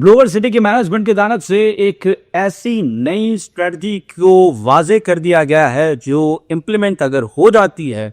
Blue world city के management की जानब से एक ऐसी नई स्ट्रेटजी को वाजे कर दिया गया है जो इम्प्लीमेंट अगर हो जाती है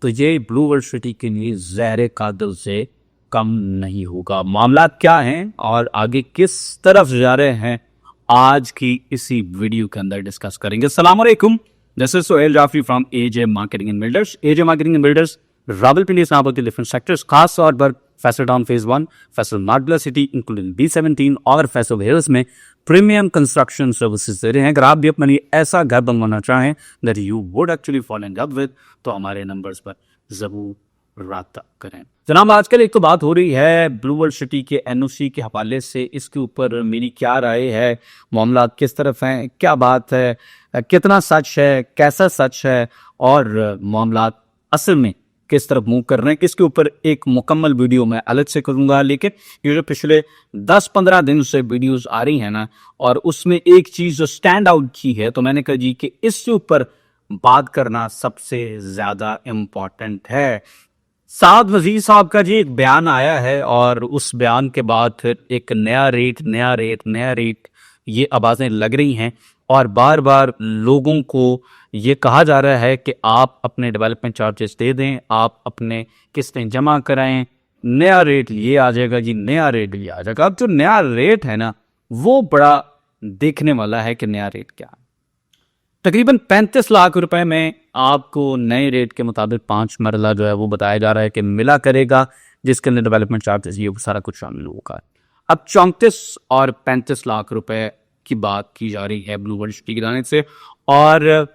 तो ये ब्लूवर्ल्ड सिटी के लिए ज़हर कातिल से कम नहीं होगा। मामला क्या हैं और आगे किस तरफ जा रहे हैं आज की इसी वीडियो के अंदर डिस्कस करेंगे। अस्सलाम वालेकुम, this is Sohail Jafri from AJ Marketing and Builders. AJ Marketing and Builders Rawalpindi Islamabad के डिफरेंट सेक्टर्स, खास तौर पर Faisal Town phase 1, Faisal Margalla City including B17 और फैसल हिल्स में प्रीमियम कंस्ट्रक्शन सर्विसेज दे रहे हैं। अगर आप भी अपने लिए ऐसा घर बनवाना चाहें that you would actually follow in love with, तो हमारे नंबर्स पर जरूर राब्ता करें। जनाब, आजकल एक तो बात हो रही है ब्लूवर्ल्ड सिटी के NOC के हवाले से, इसके ऊपर मेरी क्या राय है, मामला किस तरफ हैं, क्या बात है, कितना सच है, कैसा सच है और मामला असल में किस तरफ मूव कर रहे हैं, किसके ऊपर एक मुकम्मल वीडियो मैं अलग से करूंगा। लेकिन ये जो पिछले 10-15 दिन से वीडियोस आ रही हैं ना, और उसमें एक चीज जो स्टैंड आउट की है, तो मैंने कहा जी कि इसके ऊपर बात करना सबसे ज्यादा इम्पोर्टेंट है। साद वजीर साहब का जी एक बयान आया है और उस बयान के बाद फिर एक नया रेट ये आवाजें लग रही हैं और बार बार लोगों को ये कहा जा रहा है कि आप अपने डेवलपमेंट चार्जेस दे दें, आप अपने किस्तें जमा कराएं, नया रेट ये आ जाएगा जी, नया रेट ये आ जाएगा। अब जो नया रेट है ना, वो बड़ा देखने वाला है कि नया रेट क्या है। तकरीबन 35 लाख रुपए में आपको नए रेट के मुताबिक 5 मरला जो है वो बताया जा रहा है कि मिला करेगा, जिसके अंदर डेवलपमेंट चार्जेस ये सारा कुछ शामिल होगा। अब 34 और 35 लाख रुपए की बात की जा रही है ब्लूवर्ल्ड सिटी की जानिब से, और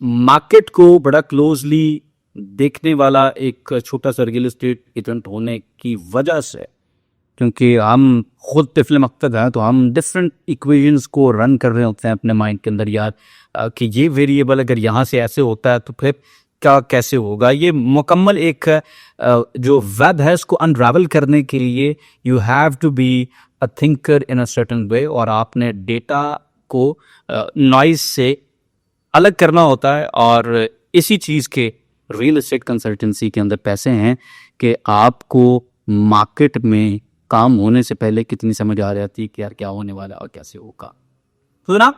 मार्केट को बड़ा क्लोजली देखने वाला एक छोटा सा रियल एस्टेट एजेंट होने की वजह से, क्योंकि हम खुद तिफल मकसद हैं, तो हम डिफरेंट इक्वेशंस को रन कर रहे होते हैं अपने माइंड के अंदर, यार कि ये वेरिएबल अगर यहाँ से ऐसे होता है तो फिर क्या कैसे होगा। ये मुकम्मल एक जो वेब है इसको अनरावल करने के लिए you have to be a thinker in a certain way, और आपने डेटा को नॉइज से अलग करना होता है। और इसी चीज़ के रियल एस्टेट कंसल्टेंसी के अंदर पैसे हैं कि आपको मार्केट में काम होने से पहले कितनी समझ आ जाती है कि यार क्या होने वाला और कैसे होगा। तो ना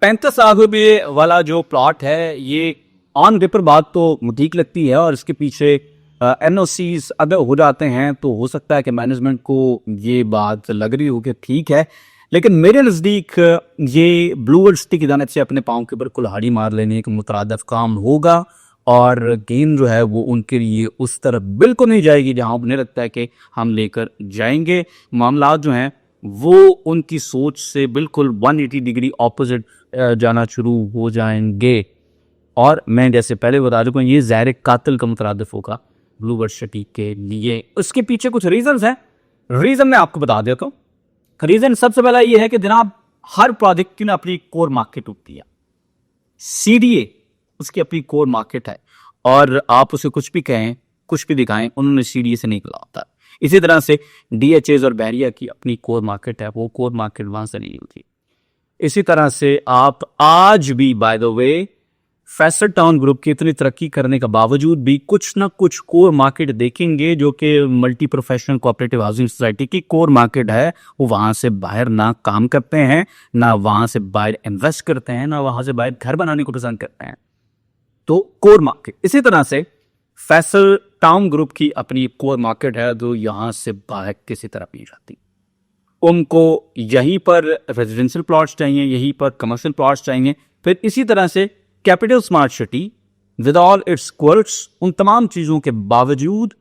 35 लाख रुपये वाला जो प्लॉट है, ये ऑन पेपर बात तो ठीक लगती है, और इसके पीछे NOCs अगर हो जाते हैं तो हो सकता है कि मैनेजमेंट को ये बात लग रही हो कि ठीक है, लेकिन मेरे नज़दीक ये ब्लूवर्ल्ड सिटी की जानिब से अपने पाँव के ऊपर कुल्हाड़ी मार लेने का मुतरादिफ काम होगा, और गेम जो है वो उनके लिए उस तरफ बिल्कुल नहीं जाएगी जहां उन्हें लगता है कि हम लेकर जाएंगे। मामला जो हैं वो उनकी सोच से बिल्कुल 180 डिग्री ऑपोजिट जाना शुरू हो जाएंगे, और मैं जैसे पहले बता चुका हूँ ये ज़हर कातिल का मुतरादिफ होगा ब्लूवर्ल्ड सिटी के लिए। उसके पीछे कुछ रीजंस हैं, रीजन मैं आपको बता देता हूँ। रीजन सबसे पहला ये है कि जनाब हर प्रोजेक्ट की ना अपनी कोर मार्केट होती है। CDA उसकी अपनी कोर मार्केट है, और आप उसे कुछ भी कहें, कुछ भी दिखाएं, उन्होंने CDA से नहीं निकला होता। इसी तरह से DHAs और बैरिया की अपनी कोर मार्केट है, वो कोर मार्केट वहां से नहीं होती। इसी तरह से आप आज भी by the way Faisal town group की इतनी तरक्की करने का बावजूद भी कुछ ना कुछ कोर मार्केट देखेंगे जो कि multi professional cooperative housing society की कोर मार्केट है। वो वहां से बाहर ना काम करते हैं, ना वहां से बाहर इन्वेस्ट करते हैं, ना वहां से बाहर घर बनाने को पसंद करते हैं। तो कोर मार्केट इसी तरह से फैसल टाउन ग्रुप की अपनी कोर मार्केट है जो यहां से बाहर किसी तरह नहीं जाती। उनको यहीं पर रेजिडेंशियल प्लॉट्स चाहिए, यहीं पर कमर्शियल प्लॉट्स चाहिए। फिर इसी तरह से capital smart city with all it's quirks, उन तमाम चीज़ों के बावजूद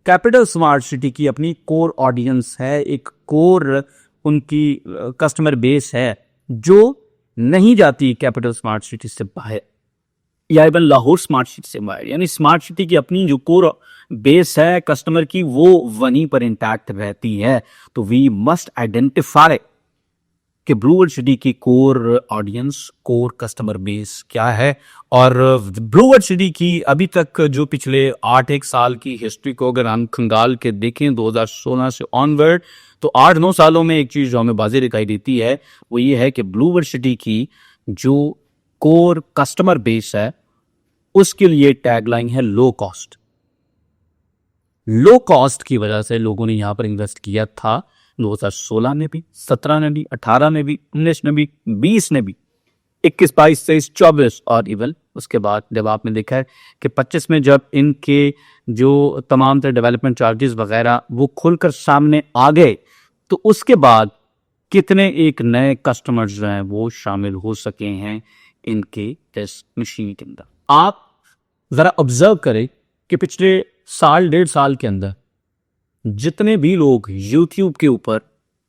कैपिटल स्मार्ट सिटी की अपनी कोर ऑडियंस है, एक कोर उनकी कस्टमर बेस है जो नहीं जाती कैपिटल स्मार्ट सिटी से बाहर, या इवन लाहौर स्मार्ट सिटी से बाहर। यानी स्मार्ट सिटी की अपनी जो कोर बेस है कस्टमर की, वो वहीं पर इंटैक्ट रहती है। तो वी मस्ट आइडेंटिफाई कि ब्लूवर्ल्ड सिटी की core audience, core customer base क्या है। और ब्लूवर्ल्ड सिटी की अभी तक जो पिछले 8-1 साल की हिस्ट्री को अगर हम खंगाल के देखें 2016 से ऑनवर्ड, तो 8-9 सालों में एक चीज़ जो हमें वाज़ेह दिखाई देती है वो ये है कि ब्लूवर्ल्ड सिटी की जो कोर कस्टमर बेस है उसके लिए टैगलाइन है लो कॉस्ट। लो कॉस्ट की वजह से लोगों ने यहाँ पर इन्वेस्ट किया था, 2016 में भी, 17 में भी, 18 में भी, 19 में भी, 20 में भी, 21, 22, 23, 24 और इवन उसके बाद जब आपने देखा है कि 25 में जब इनके जो तमाम तरह डेवलपमेंट चार्जेस वगैरह वो खुलकर सामने आ गए, तो उसके बाद कितने एक नए कस्टमर्स जो हैं वो शामिल हो सके हैं इनके टेस्ट मशीन के अंदर। आप ज़रा ऑब्जर्व करें कि पिछले साल 1.5 साल के अंदर जितने भी लोग YouTube के ऊपर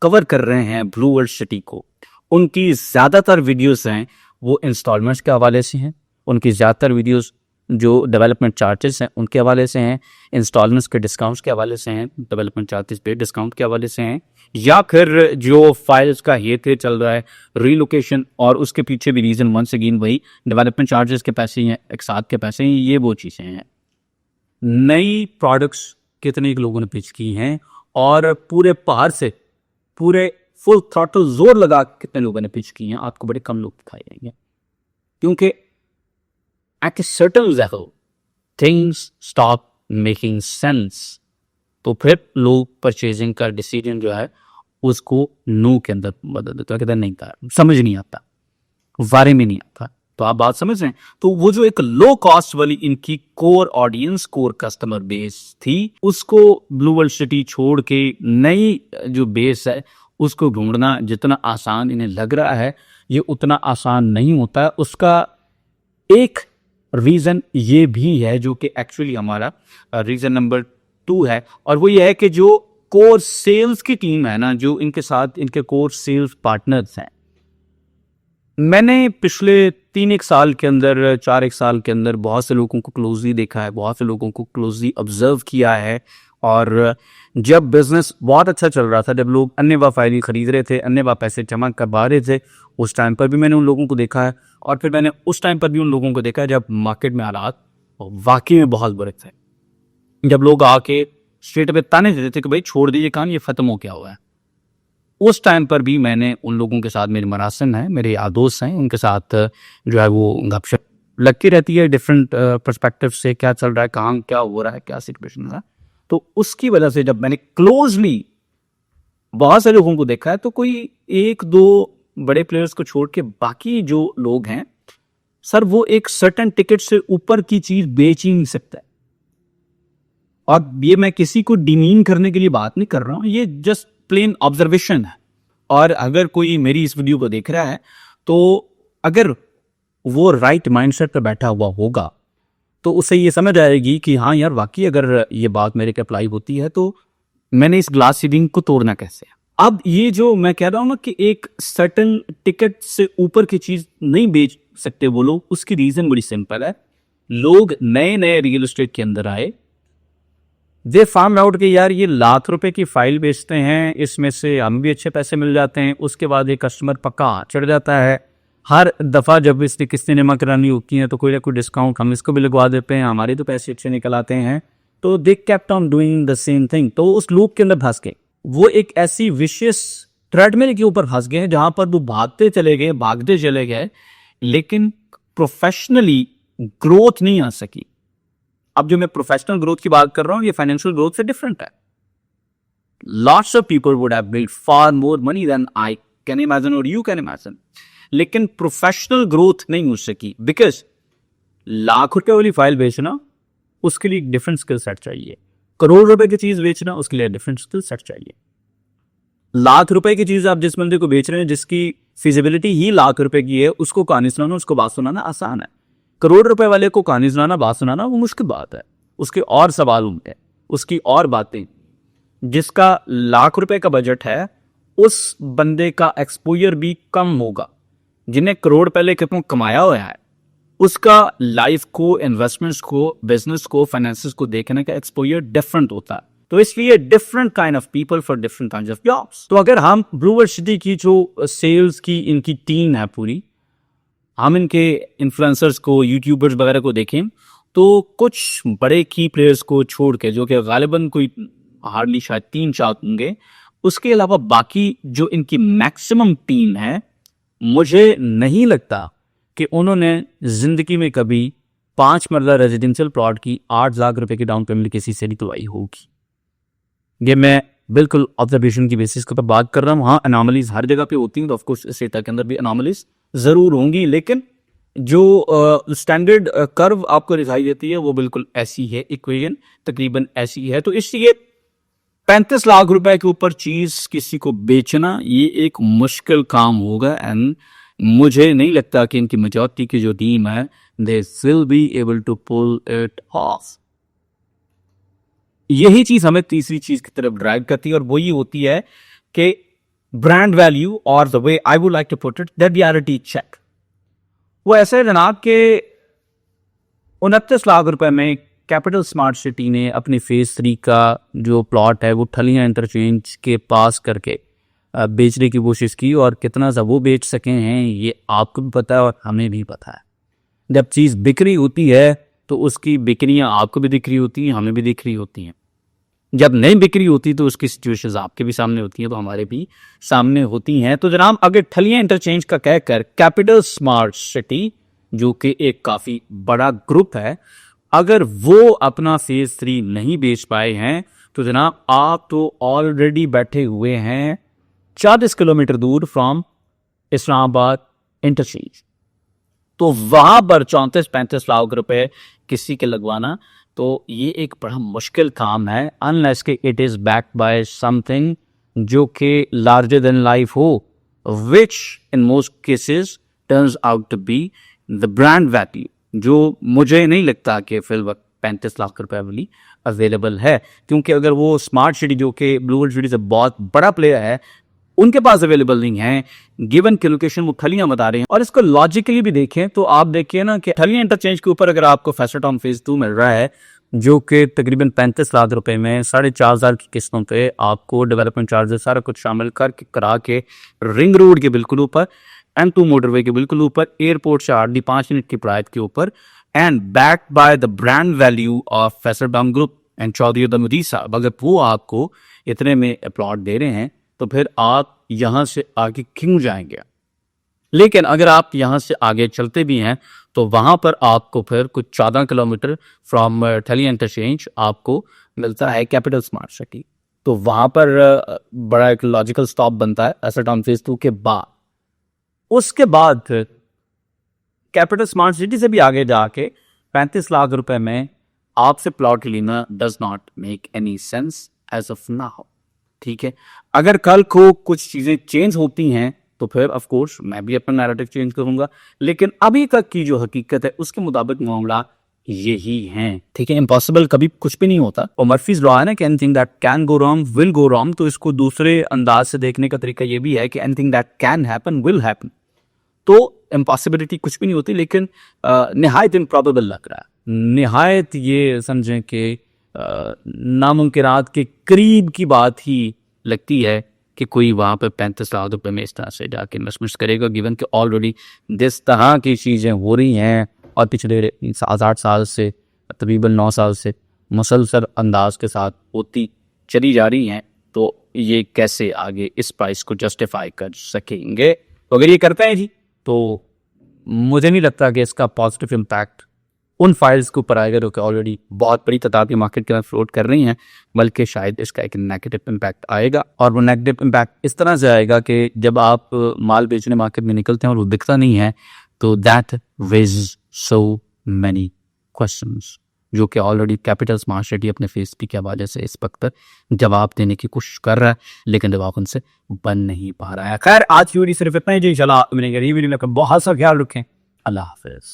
कवर कर रहे हैं ब्लू वर्ल्ड सिटी को, उनकी ज़्यादातर वीडियोस हैं वो इंस्टॉलमेंट्स के हवाले से हैं, उनकी ज़्यादातर वीडियोस जो डेवलपमेंट चार्जेस हैं उनके हवाले से हैं, इंस्टॉलमेंट्स के डिस्काउंट्स के हवाले से हैं, डेवलपमेंट चार्जेस पे डिस्काउंट के हवाले से हैं, या फिर जो फाइल्स का ये थे चल रहा है रीलोकेशन, और उसके पीछे भी रीज़न वंस अगेन वही डेवलपमेंट चार्जेस के पैसे हैं, एक साथ के पैसे हैं, ये वो चीज़ें हैं। नई प्रोडक्ट्स कितने लोगों ने पिच की हैं और पूरे पहाड़ से पूरे फुल थ्रॉटल जोर लगा कितने लोगों ने पिच की हैं, आपको बड़े कम लोग दिखाई देंगे, क्योंकि at a certain level things stop making sense, तो फिर लोग परचेजिंग का डिसीजन जो है उसको नो के अंदर बदल देते हैं, कहते हैं नहीं था, समझ नहीं आता, बारे में नहीं आता। तो आप बात समझ रहे हैं। तो वो जो एक लो कॉस्ट वाली इनकी core audience, core customer base थी, उसको ब्लू वर्ल्ड सिटी छोड़ के नई जो बेस है उसको ढूंढना जितना आसान इन्हें लग रहा है, ये उतना आसान नहीं होता है। उसका एक रीज़न ये भी है जो कि एक्चुअली हमारा रीज़न नंबर 2 है, और वो ये है कि जो कोर सेल्स की टीम है ना, जो इनके साथ इनके कोर सेल्स पार्टनर्स हैं, मैंने पिछले 3 साल के अंदर 4 साल के अंदर बहुत से लोगों को क्लोजली देखा है, बहुत से लोगों को क्लोजली ऑब्जर्व किया है। और जब बिजनेस बहुत अच्छा चल रहा था, जब लोग अन्य फाइल खरीद रहे थे, अन्य पैसे जमा करवा रहे थे, उस टाइम पर भी मैंने उन लोगों को देखा है, और फिर मैंने उस टाइम पर भी उन लोगों को देखा है जब मार्केट में हालात वाकई में बहुत बुरे थे, जब लोग आके स्ट्रेट पे ताने देते थे कि भाई छोड़ दीजिए काम, ये खत्म हो गया हुआ है। उस टाइम पर भी मैंने उन लोगों के साथ, मेरे मरासिन हैं, मेरे यार दोस्त हैं, उनके साथ जो है वो गपशप लगती रहती है डिफरेंट पर्सपेक्टिव से, क्या चल रहा है, कहाँ क्या हो रहा है, क्या सिचुएशन है। तो उसकी वजह से जब मैंने क्लोजली बहुत सारे लोगों को देखा है, तो कोई 1-2 बड़े प्लेयर्स को छोड़ के बाकी जो लोग हैं सर, वो एक सर्टेन टिकट से ऊपर की चीज बेच ही नहीं सकता है। और ये मैं किसी को डिमीन करने के लिए बात नहीं कर रहा हूं, ये जस्ट प्लेन ऑब्जर्वेशन है। और अगर कोई मेरी इस वीडियो को देख रहा है, तो अगर वो राइट माइंडसेट पर बैठा हुआ होगा तो उसे ये समझ आएगी कि हाँ यार, वाकई अगर ये बात मेरे पे अप्लाई होती है तो मैंने इस ग्लास सीलिंग को तोड़ना कैसे है। अब ये जो मैं कह रहा हूं ना कि एक सर्टेन टिकट से ऊपर की चीज नहीं बेच सकते वो लोग, उसकी रीजन बड़ी सिंपल है। लोग नए नए रियल एस्टेट के अंदर आए, दे फार्म आउट कि यार ये लाख रुपए की फाइल बेचते हैं, इसमें से हम भी अच्छे पैसे मिल जाते हैं। उसके बाद एक कस्टमर पक्का चढ़ जाता है, हर दफ़ा जब इसने किस्तें जमा करानी होती हैं तो कोई ना कोई डिस्काउंट हम इसको भी लगवा देते हैं, हमारे तो पैसे अच्छे निकल आते हैं। तो they kept on doing the same thing. तो उस लूप के अंदर फंस गए, वो एक ऐसी विशेष ट्रेडमिल के ऊपर फंस गए जहां पर वो भागते चले गए, लेकिन प्रोफेशनली ग्रोथ नहीं आ सकी। अब जो मैं प्रोफेशनल ग्रोथ की बात कर रहा हूं, ये फाइनेंशियल ग्रोथ से डिफरेंट है। Lots of people would have made far more money than I can imagine और यू कैन इमेजिन, लेकिन प्रोफेशनल ग्रोथ नहीं हो सकी, बिकॉज लाख रुपए वाली फाइल बेचना, उसके लिए डिफरेंट स्किल सेट चाहिए। करोड़ रुपए की चीज बेचना, उसके लिए डिफरेंट स्किल सेट चाहिए। लाख रुपए की चीज आप जिस बंदे को बेच रहे हैं, जिसकी फिजिबिलिटी ही लाख रुपए की है, उसको कहानी सुनाना, उसको बात सुनाना आसान है। करोड़ रुपए वाले को कहानी सुनाना, बात सुनाना वो मुश्किल बात है। उसके और सवाल होंगे, उसकी और बातें। जिसका लाख रुपए का बजट है, उस बंदे का एक्सपोजर भी कम होगा। जिन्हें करोड़ पहले कितना कमाया हुआ है, उसका लाइफ को, इन्वेस्टमेंट्स को, बिजनेस को, फाइनेंसेस को देखने का एक्सपोजर डिफरेंट होता है। तो इसलिए different kind of people for different kind of jobs. तो अगर हम ब्लू वर्ल्ड सिटी की जो सेल्स की इनकी टीम है पूरी, हम इनके इन्फ्लुएंसर्स को, यूट्यूबर्स वगैरह को देखें, तो कुछ बड़े की प्लेयर्स को छोड़ के, जो कि गालिबन कोई हार्डली शायद 3-4 होंगे, उसके अलावा बाकी जो इनकी मैक्सिमम टीम है, मुझे नहीं लगता कि उन्होंने जिंदगी में कभी 5 मरला रेजिडेंशियल प्लॉट की 8 लाख रुपए की डाउन पेमेंट किसी से नहीं दिलवाई होगी। ये मैं बिल्कुल ऑब्जर्वेशन की बेसिस के ऊपर बात कर रहा हूँ। हाँ, अनॉमलीज हर जगह पे होती हैं, तो ऑफकोर्स इस डेटा के अंदर भी अनॉमलीज ज़रूर होंगी, लेकिन जो स्टैंडर्ड कर्व आपको दिखाई देती है वो बिल्कुल ऐसी है, इक्वेशन तकरीबन ऐसी है। तो इसलिए 35 लाख रुपए के ऊपर चीज किसी को बेचना ये एक मुश्किल काम होगा, एंड मुझे नहीं लगता कि इनकी मेजॉरिटी की जो टीम है they will be able to pull it off. यही चीज हमें तीसरी चीज की तरफ ड्राइव करती है, और वो ये होती है कि ब्रांड वैल्यू, और the way I would like to put it, that reality check. वो ऐसे है जनाब के 29 लाख रुपए में कैपिटल स्मार्ट सिटी ने अपनी फेज 3 का जो प्लॉट है वो ठलियां इंटरचेंज के पास करके बेचने की कोशिश की, और कितना सा वो बेच सके हैं ये आपको भी पता है और हमें भी पता है। जब चीज़ बिक्री होती है तो उसकी बिक्रियां आपको भी दिख रही होती हैं, हमें भी दिख रही होती हैं। जब नहीं बिक्री होती तो उसकी सिचुएशंस आपके भी सामने होती हैं, तो हमारे भी सामने होती हैं। तो जनाब अगर ठलियां इंटरचेंज का कहकर कैपिटल स्मार्ट सिटी, जो कि एक काफ़ी बड़ा ग्रुप है, अगर वो अपना फेज 3 नहीं बेच पाए हैं, तो जनाब आप तो ऑलरेडी बैठे हुए हैं 40 किलोमीटर दूर फ्रॉम इस्लामाबाद इंटरचेंज। तो वहां पर 34-35 लाख रुपए किसी के लगवाना तो ये एक बड़ा मुश्किल काम है, अनलेस के it is backed by something जो कि लार्जर देन लाइफ हो, which in most cases turns out to be the brand value, जो मुझे नहीं लगता कि फिल वक्त 35 लाख रुपए वाली अवेलेबल है। क्योंकि अगर वो स्मार्ट सिटी जो कि ब्लू वर्ल्ड सिटी से बहुत बड़ा प्लेयर है उनके पास अवेलेबल नहीं है, गिवन की लोकेशन वो ठलियां बता रहे हैं। और इसको लॉजिकली भी देखें तो आप देखिए ना कि ठलियां इंटरचेंज के ऊपर अगर आपको फैसटाउन फेज 2 मिल रहा है जो कि तकरीबन 35 लाख रुपए में 4,500 की किस्तों पे आपको डेवलपमेंट चार्जेस सारा कुछ शामिल करके करा के रिंग रोड के बिल्कुल ऊपर, M2 मोटरवे के बिल्कुल ऊपर, एयरपोर्ट से 8-5 मिनट की प्राइस के ऊपर, and backed by the brand value of Faisal Town group and Chaudhry Uddamdin साहब, अगर वो आपको इतने में प्लॉट दे रहे हैं तो फिर आप यहां से आगे क्यों जाएंगे। लेकिन अगर आप यहां से आगे चलते भी हैं तो वहां पर आपको फिर कुछ 14 किलोमीटर फ्रॉम ठलियां इंटरचेंज आपको मिलता है कैपिटल स्मार्ट सिटी। तो वहां पर बड़ा एक लॉजिकल स्टॉप बनता है फैसटाउन फेज 2 के बाद। उसके बाद फिर कैपिटल स्मार्ट सिटी से भी आगे जाके 35 लाख रुपए में आपसे प्लॉट लेना does not make any sense as of now. ठीक है, अगर कल को कुछ चीजें चेंज होती हैं तो फिर ऑफ कोर्स मैं भी अपना नैरेटिव चेंज करूंगा, लेकिन अभी तक की जो हकीकत है उसके मुताबिक मामला यही है। ठीक है, इम्पॉसिबल कभी कुछ भी नहीं होता, और मर्फीज लॉ है ना कि anything that can go wrong will go wrong. तो इसको दूसरे अंदाज से देखने का तरीका ये भी है कि anything that can happen will happen. तो इम्पॉसिबिलिटी कुछ भी नहीं होती, लेकिन निहायत इम्प्रॉबेबल लग रहा है, निहायत ये समझें कि नामुमकिनात के करीब की बात ही लगती है कि कोई वहाँ पर 35 लाख रुपए में इस तरह से जाके इन्वेस्टमेंट करेगा, गिवन कि ऑलरेडी जिस तरह की चीज़ें हो रही हैं और पिछले 7-8 साल से तकरीबन 9 साल से मुसलसल अंदाज के साथ होती चली जा रही हैं, तो ये कैसे आगे इस प्राइस को जस्टिफाई कर सकेंगे। तो अगर ये करते हैं जी तो मुझे नहीं लगता कि इसका पॉजिटिव इम्पैक्ट उन फाइल्स के ऊपर आएगा जो कि ऑलरेडी बहुत बड़ी तादाद में मार्केट के अंदर फ्लोट कर रही हैं, बल्कि शायद इसका एक नेगेटिव इम्पैक्ट आएगा। और वो नेगेटिव इम्पैक्ट इस तरह से आएगा कि जब आप माल बेचने मार्केट में निकलते हैं और वो दिखता नहीं है तो that raises so many questions, जो कि ऑलरेडी कैपिटल स्मार्ट सिटी अपने फेस पी के हवाले से इस वक्त जवाब देने की कोशिश कर रहा है, लेकिन जवाब उनसे बन नहीं पा रहा है। खैर, आज की वीडियो सिर्फ इतना ही जी। इंशाल्लाह मिलेंगे वीडियो में, बहुत सा ख्याल रखें। अल्लाह हाफिज।